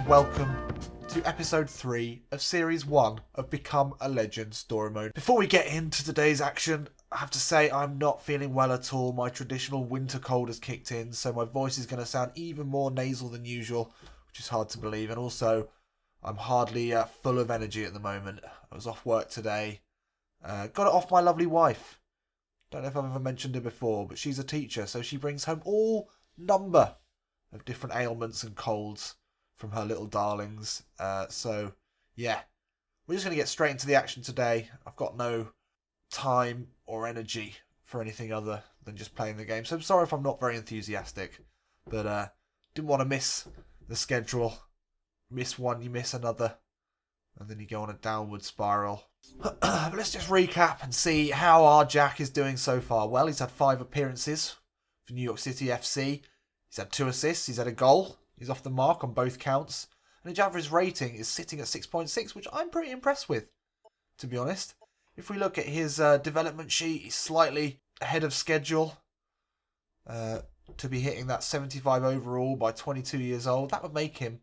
welcome to episode 3 of series 1 of Become a Legend story mode. Before we get into today's action, I have to say I'm not feeling well at all. My traditional winter cold has kicked in, so my voice is going to sound even more nasal than usual, which is hard to believe. And also, I'm hardly full of energy at the moment. I was off work today. Got it off my lovely wife. Don't know if I've ever mentioned her before, but she's a teacher, so she brings home all number of different ailments and colds from her little darlings. So, yeah. We're just going to get straight into the action today. I've got no time or energy for anything other than just playing the game. So I'm sorry if I'm not very enthusiastic. But didn't want to miss the schedule. Miss one, you miss another. And then you go on a downward spiral. But let's just recap and see how our Jack is doing so far. Well, he's had 5 appearances for New York City FC. He's had 2 assists. He's had a goal. He's off the mark on both counts. And his average rating is sitting at 6.6, which I'm pretty impressed with, to be honest. If we look at his development sheet, he's slightly ahead of schedule to be hitting that 75 overall by 22 years old. That would make him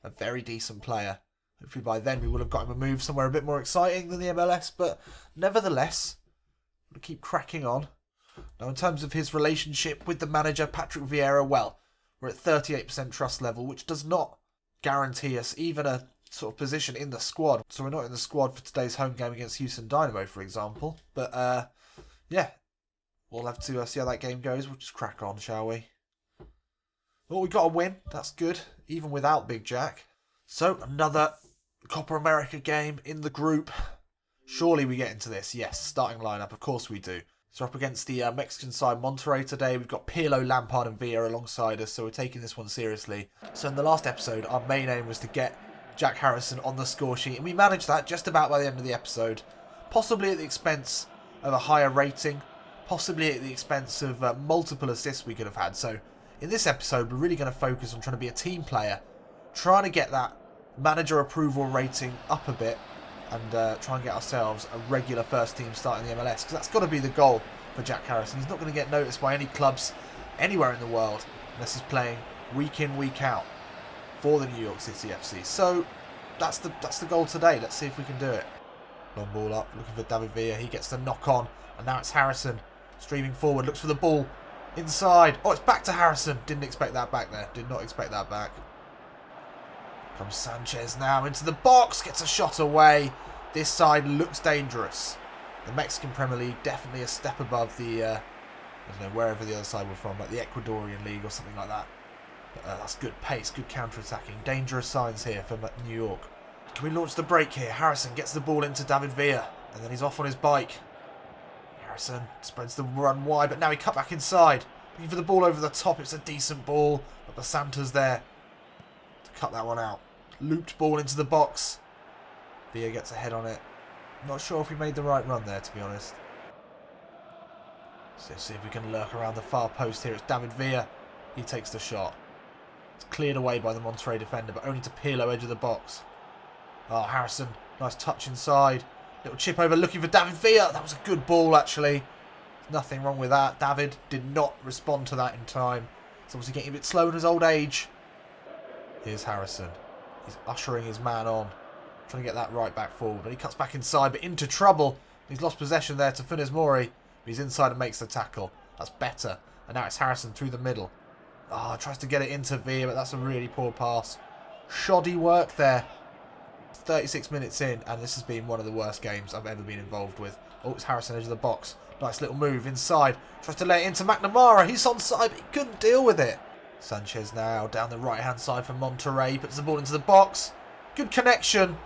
a very decent player. Hopefully by then we will have got him a move somewhere a bit more exciting than the MLS, but nevertheless, we'll keep cracking on. Now in terms of his relationship with the manager, Patrick Viera, well, we're at 38% trust level, which does not guarantee us even a sort of position in the squad. So we're not in the squad for today's home game against Houston Dynamo, for example. But yeah, we'll have to see how that game goes. We'll just crack on, shall we? Well, we got a win. That's good, even without Big Jack. So another Copa America game in the group. Surely we get into this. Yes, starting lineup. Of course we do. So up against the Mexican side Monterrey today. We've got Pirlo, Lampard and Villa alongside us. So we're taking this one seriously. So in the last episode, our main aim was to get Jack Harrison on the score sheet. And we managed that just about by the end of the episode. Possibly at the expense of a higher rating. Possibly at the expense of multiple assists we could have had. So in this episode, we're really going to focus on trying to be a team player. Trying to get that manager approval rating up a bit. And try and get ourselves a regular first team start in the MLS. Because that's got to be the goal for Jack Harrison. He's not going to get noticed by any clubs anywhere in the world unless he's playing week in, week out for the New York City FC. So that's the goal today. Let's see if we can do it. Long ball up, looking for David Villa. He gets the knock on. And now it's Harrison streaming forward. Looks for the ball inside. Oh, it's back to Harrison. Didn't expect that back there. Did not expect that back. Comes Sanchez now into the box. Gets a shot away. This side looks dangerous. The Mexican Premier League definitely a step above the, I don't know, wherever the other side were from, like the Ecuadorian League or something like that. But that's good pace, good counter-attacking. Dangerous signs here for New York. Can we launch the break here? Harrison gets the ball into David Villa. And then he's off on his bike. Harrison spreads the run wide, but now he cut back inside. Looking for the ball over the top. It's a decent ball. But the Santa's there to cut that one out. Looped ball into the box. Villa gets a head on it. Not sure if we made the right run there, to be honest. So let's see if we can lurk around the far post here. It's David Villa. He takes the shot. It's cleared away by the Monterrey defender, but only to Pirlo, edge of the box. Oh, Harrison. Nice touch inside. Little chip over looking for David Villa. That was a good ball, actually. Nothing wrong with that. David did not respond to that in time. He's obviously getting a bit slow in his old age. Here's Harrison. He's ushering his man on. Trying to get that right back forward. But he cuts back inside, but into trouble. He's lost possession there to Funes Mori. He's inside and makes the tackle. That's better. And now it's Harrison through the middle. Ah, tries to get it into Villa, but that's a really poor pass. Shoddy work there. 36 minutes in, and this has been one of the worst games I've ever been involved with. Oh, it's Harrison edge of the box. Nice little move inside. Tries to lay it into McNamara. He's onside, but he couldn't deal with it. Sanchez now down the right-hand side for Monterrey. Puts the ball into the box. Good connection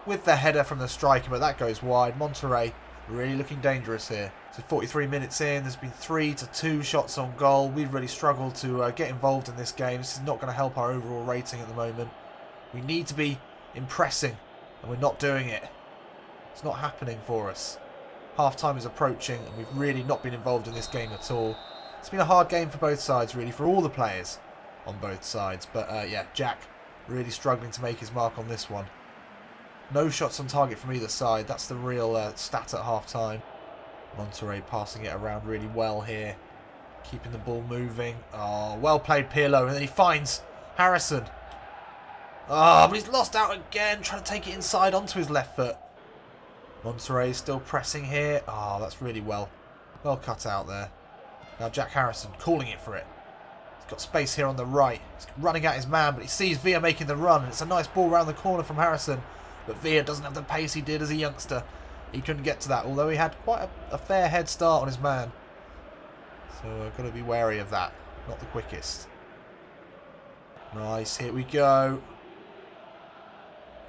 with the header from the striker, but that goes wide. Monterrey really looking dangerous here. So 43 minutes in. There's been 3-2 shots on goal. We've really struggled to get involved in this game. This is not going to help our overall rating at the moment. We need to be impressing, and we're not doing it. It's not happening for us. Half-time is approaching, and we've really not been involved in this game at all. It's been a hard game for both sides, really, for all the players on both sides. But, yeah, Jack really struggling to make his mark on this one. No shots on target from either side. That's the real stat at half-time. Monterrey passing it around really well here. Keeping the ball moving. Oh, well played Pirlo. And then he finds Harrison. Oh, but he's lost out again, trying to take it inside onto his left foot. Monterrey still pressing here. Oh, that's really well cut out there. Now Jack Harrison calling it for it. He's got space here on the right. He's running at his man, but he sees Viera making the run. And it's a nice ball round the corner from Harrison. But Viera doesn't have the pace he did as a youngster. He couldn't get to that, although he had quite a fair head start on his man. So I've got to be wary of that. Not the quickest. Nice, here we go.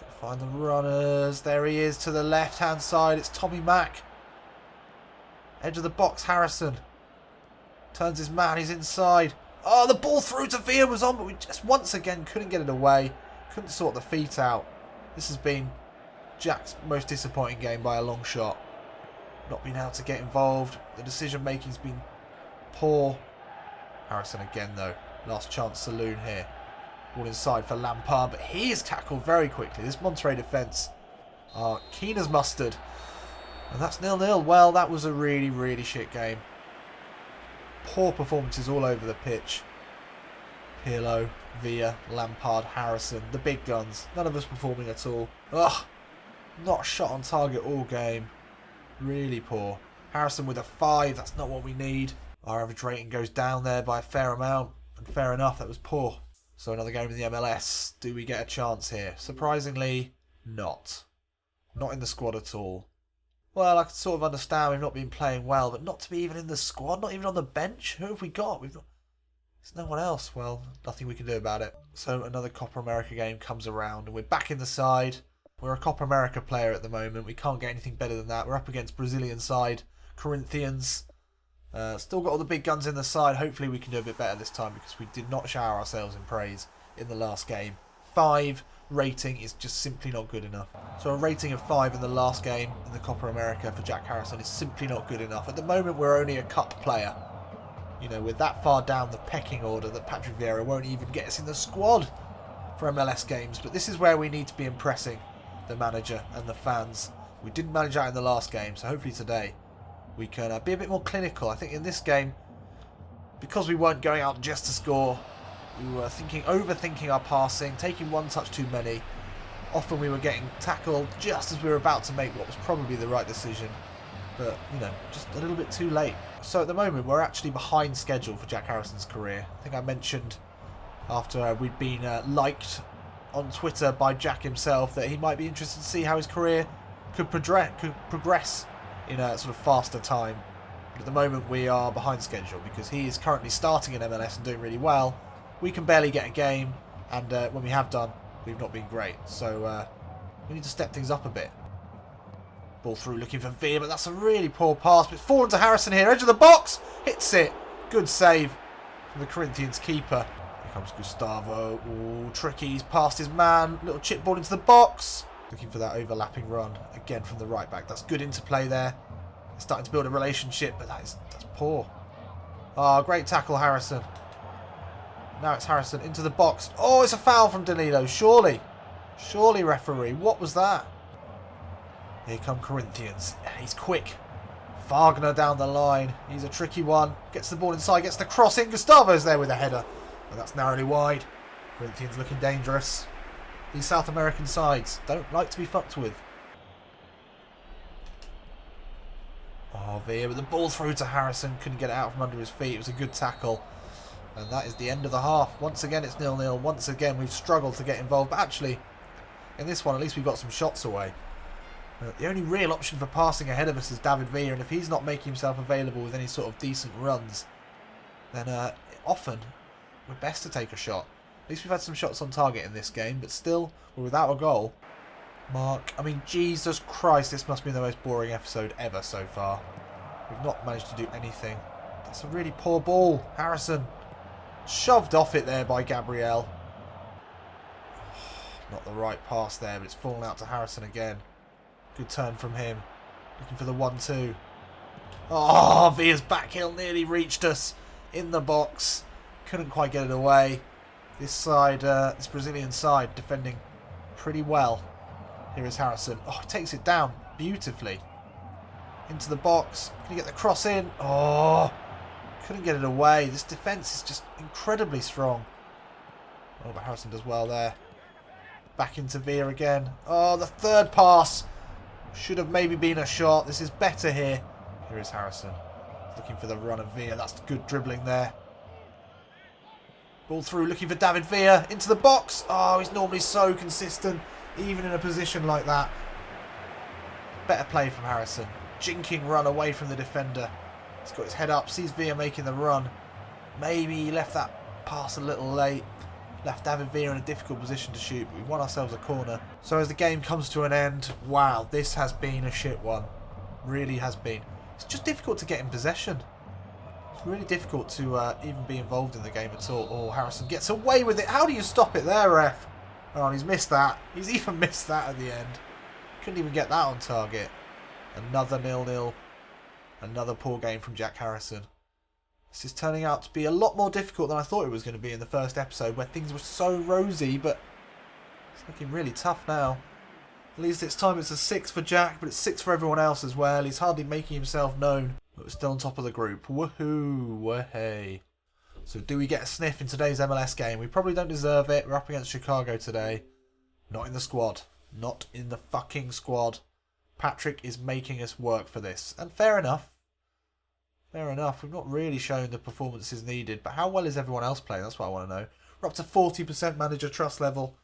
Got to find the runners. There he is to the left-hand side. It's Tommy Mack. Edge of the box, Harrison. Turns his man, he's inside. Oh, the ball through to Viera was on, but we just once again couldn't get it away. Couldn't sort the feet out. This has been Jack's most disappointing game by a long shot. Not being able to get involved. The decision making's been poor. Harrison again though. Last chance saloon here. Ball inside for Lampard, but he is tackled very quickly. This Monterrey defence are keen as mustard. And that's 0-0. Well, that was a really, really shit game. Poor performances all over the pitch. Pirlo, Viera, Lampard, Harrison, the big guns. None of us performing at all. Ugh. Not a shot on target all game. Really poor. Harrison with a 5. That's not what we need. Our average rating goes down there by a fair amount. And fair enough, that was poor. So another game in the MLS. Do we get a chance here? Surprisingly, not. Not in the squad at all. Well, I can sort of understand we've not been playing well, but not to be even in the squad, not even on the bench. Who have we got? There's no one else. Well, nothing we can do about it. So another Copa America game comes around and we're back in the side. We're a Copa America player at the moment. We can't get anything better than that. We're up against Brazilian side, Corinthians. Still got all the big guns in the side. Hopefully we can do a bit better this time because we did not shower ourselves in praise in the last game. 5 rating is just simply not good enough. So a rating of 5 in the last game in the Copa America for Jack Harrison is simply not good enough. At the moment we're only a cup player. You know, we're that far down the pecking order that Patrick Viera won't even get us in the squad for MLS games. But this is where we need to be impressing the manager and the fans. We didn't manage that in the last game, so hopefully today we can be a bit more clinical. I think in this game, because we weren't going out just to score, we were overthinking our passing, taking one touch too many. Often we were getting tackled just as we were about to make what was probably the right decision. But, you know, just a little bit too late. So at the moment, we're actually behind schedule for Jack Harrison's career. I think I mentioned after we'd been liked on Twitter by Jack himself that he might be interested to see how his career could progress in a sort of faster time. But at the moment, we are behind schedule because he is currently starting in MLS and doing really well. We can barely get a game, and when we have done, we've not been great. So we need to step things up a bit. Ball through looking for Viera, but that's a really poor pass. But it's fallen to Harrison here. Edge of the box. Hits it. Good save from the Corinthians keeper. Here comes Gustavo. Ooh, tricky. He's past his man. Little chip ball into the box. Looking for that overlapping run. Again from the right back. That's good interplay there. They're starting to build a relationship, but that's poor. Ah, great tackle, Harrison. Now it's Harrison into the box. Oh, it's a foul from Danilo. Surely. Surely, referee. What was that? Here come Corinthians. He's quick. Wagner down the line. He's a tricky one. Gets the ball inside. Gets the cross in. Gustavo's there with a header. But that's narrowly wide. Corinthians looking dangerous. These South American sides don't like to be fucked with. Oh, Viera with the ball through to Harrison. Couldn't get it out from under his feet. It was a good tackle. And that is the end of the half. Once again, it's 0-0. Once again, we've struggled to get involved. But actually, in this one, at least we got some shots away. The only real option for passing ahead of us is David Viera, and if he's not making himself available with any sort of decent runs, then often we're best to take a shot. At least we've had some shots on target in this game, but still, we're without a goal. I mean, Jesus Christ, this must be the most boring episode ever so far. We've not managed to do anything. That's a really poor ball. Harrison shoved off it there by Gabriel. Not the right pass there, but it's fallen out to Harrison again. Good turn from him. Looking for the 1-2. Oh, Viera's back heel nearly reached us in the box. Couldn't quite get it away. This side, this Brazilian side, defending pretty well. Here is Harrison. Oh, he takes it down beautifully. Into the box. Can he get the cross in? Oh, couldn't get it away. This defence is just incredibly strong. Oh, but Harrison does well there. Back into Viera again. Oh, the third pass. Should have maybe been a shot. This is better here. Here is Harrison. Looking for the run of Viera. That's good dribbling there. Ball through, looking for David Viera. Into the box. Oh, he's normally so consistent, even in a position like that. Better play from Harrison. Jinking run away from the defender. He's got his head up, sees Viera making the run. Maybe he left that pass a little late. Left David Viera in a difficult position to shoot, but we've won ourselves a corner. So as the game comes to an end, wow, this has been a shit one. Really has been. It's just difficult to get in possession. It's really difficult to even be involved in the game at all. Oh, Harrison gets away with it. How do you stop it there, ref? Oh, and he's missed that. He's even missed that at the end. Couldn't even get that on target. Another 0-0. Another poor game from Jack Harrison. This is turning out to be a lot more difficult than I thought it was going to be in the first episode, where things were so rosy, but it's looking really tough now. At least this time it's a 6 for Jack, but it's 6 for everyone else as well. He's hardly making himself known, but we're still on top of the group. Woohoo! Wahey! So do we get a sniff in today's MLS game? We probably don't deserve it. We're up against Chicago today. Not in the squad. Not in the fucking squad. Patrick is making us work for this. And fair enough. Fair enough. We've not really shown the performances needed, but how well is everyone else playing? That's what I want to know. We're up to 40% manager trust level.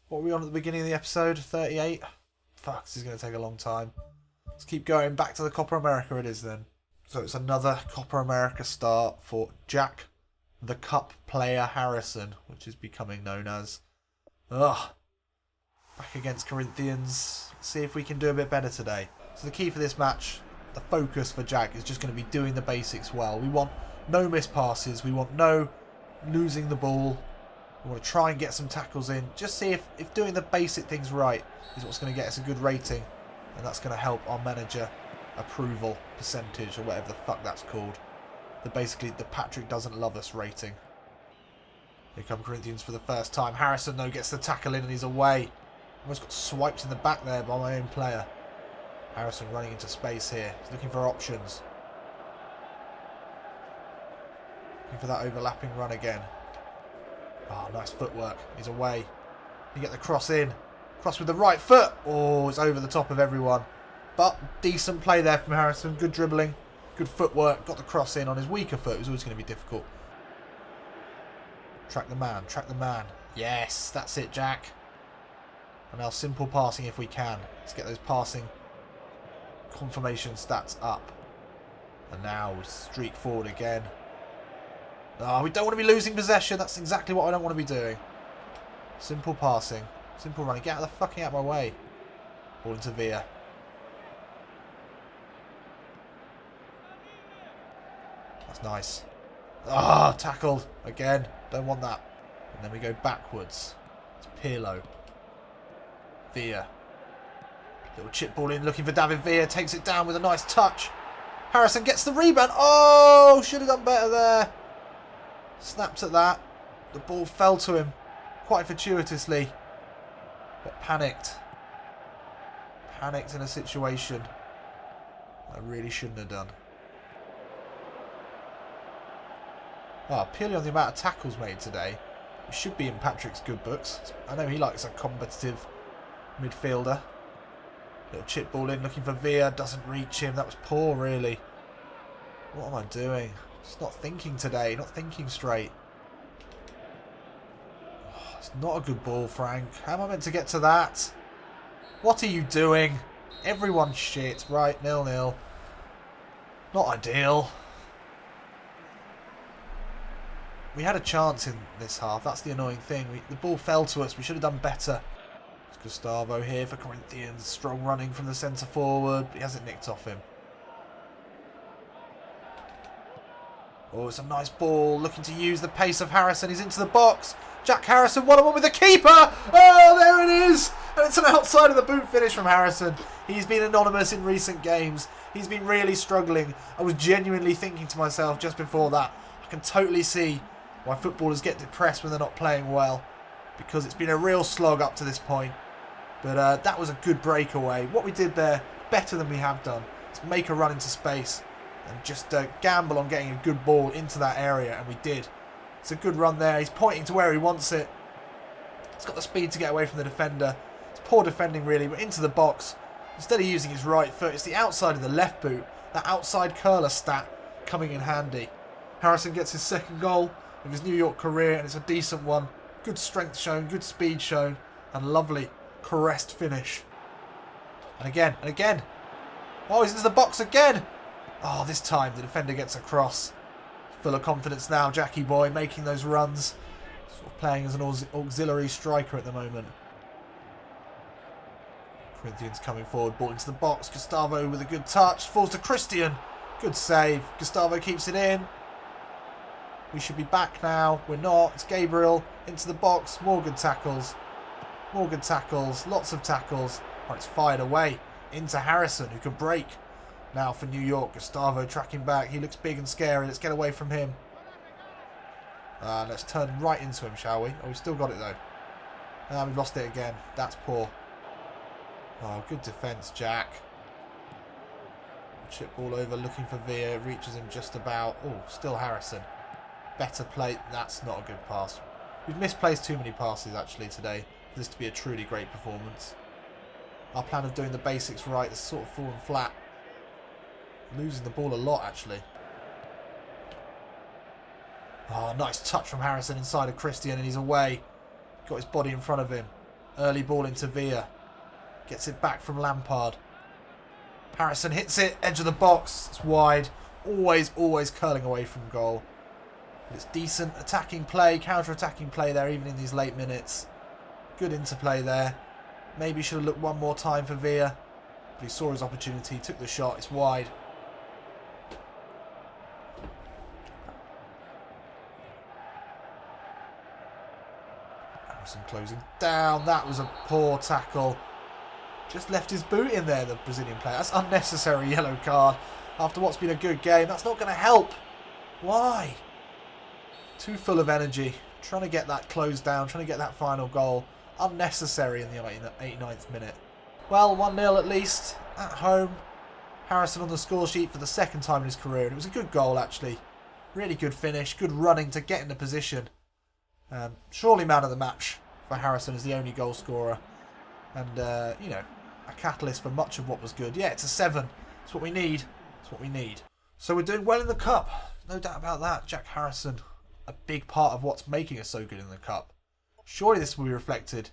What were we on at the beginning of the episode? 38? Fuck, this is going to take a long time. Let's keep going. Back to the Copa America it is then. So it's another Copa America start for Jack, the Cup player Harrison, which is becoming known as. Ugh. Back against Corinthians. Let's see if we can do a bit better today. So the key for this match, the focus for Jack is just going to be doing the basics well. We want no missed passes. We want no losing the ball. We want to try and get some tackles in. Just see if doing the basic things right is what's going to get us a good rating. And that's going to help our manager approval percentage or whatever the fuck that's called. Basically the Patrick doesn't love us rating. Here come Corinthians for the first time. Harrison though gets the tackle in and he's away. Almost got swiped in the back there by my own player. Harrison running into space here. He's looking for options. Looking for that overlapping run again. Oh, nice footwork. He's away. You get the cross in. Cross with the right foot. Oh, it's over the top of everyone. But decent play there from Harrison. Good dribbling. Good footwork. Got the cross in on his weaker foot. It was always going to be difficult. Track the man. Track the man. Yes, that's it, Jack. And now simple passing if we can. Let's get those passing confirmation stats up. And now we streak forward again. Oh, we don't want to be losing possession. That's exactly what I don't want to be doing. Simple passing. Simple running. Get out of the fucking out of my way. Ball into Viera. That's nice. Ah, tackled. Again. Don't want that. And then we go backwards. It's Pirlo. Viera. Little chip ball in, looking for David Viera. Takes it down with a nice touch. Harrison gets the rebound. Oh, should have done better there. Snaps at that. The ball fell to him quite fortuitously. But panicked. Panicked in a situation I really shouldn't have done. Oh, purely on the amount of tackles made today, it should be in Patrick's good books. I know he likes a competitive midfielder. Little chip ball in, looking for Viera. Doesn't reach him. That was poor, really. What am I doing? Just not thinking today. Not thinking straight. Oh, it's not a good ball, Frank. How am I meant to get to that? What are you doing? Everyone's shit. Right, 0-0. Not ideal. We had a chance in this half. That's the annoying thing. The ball fell to us. We should have done better. It's Gustavo here for Corinthians. Strong running from the centre forward. But he hasn't nicked off him. Oh, it's a nice ball. Looking to use the pace of Harrison. He's into the box. Jack Harrison, 1-on-1 with the keeper. Oh, there it is. And it's an outside of the boot finish from Harrison. He's been anonymous in recent games. He's been really struggling. I was genuinely thinking to myself just before that, I can totally see why footballers get depressed when they're not playing well. Because it's been a real slog up to this point. But that was a good breakaway. What we did there, better than we have done. Is make a run into space. And just gamble on getting a good ball into that area. And we did. It's a good run there. He's pointing to where he wants it. He's got the speed to get away from the defender. It's poor defending really, but into the box. Instead of using his right foot, it's the outside of the left boot. That outside curler stat coming in handy. Harrison gets his second goal of his New York career, and it's a decent one. Good strength shown, good speed shown, and lovely caressed finish. And again, and again. Oh, he's into the box again. Oh, this time the defender gets across. Full of confidence now, Jackie boy, making those runs. Sort of playing as an auxiliary striker at the moment. Corinthians coming forward, brought into the box. Gustavo with a good touch. Falls to Christian. Good save. Gustavo keeps it in. We should be back now. We're not. It's Gabriel into the box. More good tackles. More good tackles. Lots of tackles. Oh, it's fired away into Harrison, who can break. Now for New York. Gustavo tracking back. He looks big and scary. Let's get away from him. Let's turn right into him, shall we? Oh, we've still got it, though. We've lost it again. That's poor. Oh, good defence, Jack. Chip ball over, looking for Viera. Reaches him just about. Oh, still Harrison. Better play. That's not a good pass. We've misplaced too many passes, actually, today, for this to be a truly great performance. Our plan of doing the basics right has sort of fallen flat. Losing the ball a lot, actually. Oh, nice touch from Harrison inside of Christian, and he's away. Got his body in front of him. Early ball into Viera. Gets it back from Lampard. Harrison hits it, edge of the box. It's wide. Always, always curling away from goal. But it's decent attacking play, counter-attacking play there, even in these late minutes. Good interplay there. Maybe should have looked one more time for Viera. But he saw his opportunity, took the shot. It's wide. Harrison closing down. That was a poor tackle. Just left his boot in there, the Brazilian player. That's unnecessary yellow card. After what's been a good game, that's not going to help. Why? Too full of energy. Trying to get that closed down. Trying to get that final goal. Unnecessary in the 89th minute. Well, 1-0 at least. At home. Harrison on the score sheet for the second time in his career. And it was a good goal, actually. Really good finish. Good running to get in the position. Surely man of the match for Harrison as the only goal scorer. And, you know, a catalyst for much of what was good. Yeah, it's a 7. It's what we need. It's what we need. So we're doing well in the Cup. No doubt about that. Jack Harrison, a big part of what's making us so good in the Cup. Surely this will be reflected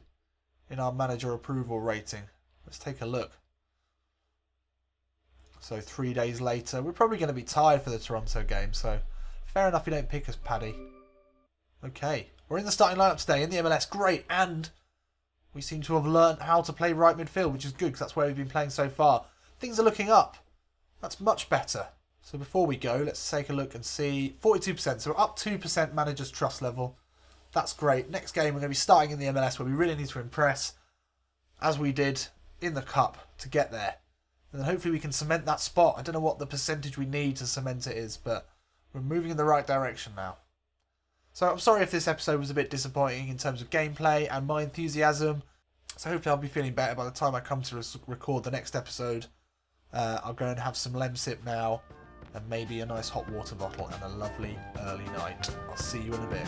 in our manager approval rating. Let's take a look. So 3 days later, we're probably going to be tired for the Toronto game. So fair enough you don't pick us, Paddy. Okay, we're in the starting lineup today in the MLS. Great, and we seem to have learnt how to play right midfield, which is good because that's where we've been playing so far. Things are looking up. That's much better. So before we go, let's take a look and see. 42%, so we're up 2% manager's trust level. That's great. Next game, we're going to be starting in the MLS where we really need to impress, as we did in the Cup, to get there. And then hopefully we can cement that spot. I don't know what the percentage we need to cement it is, but we're moving in the right direction now. So I'm sorry if this episode was a bit disappointing in terms of gameplay and my enthusiasm. So hopefully I'll be feeling better by the time I come to record the next episode. I'll go and have some Lemsip now, and maybe a nice hot water bottle and a lovely early night. I'll see you in a bit.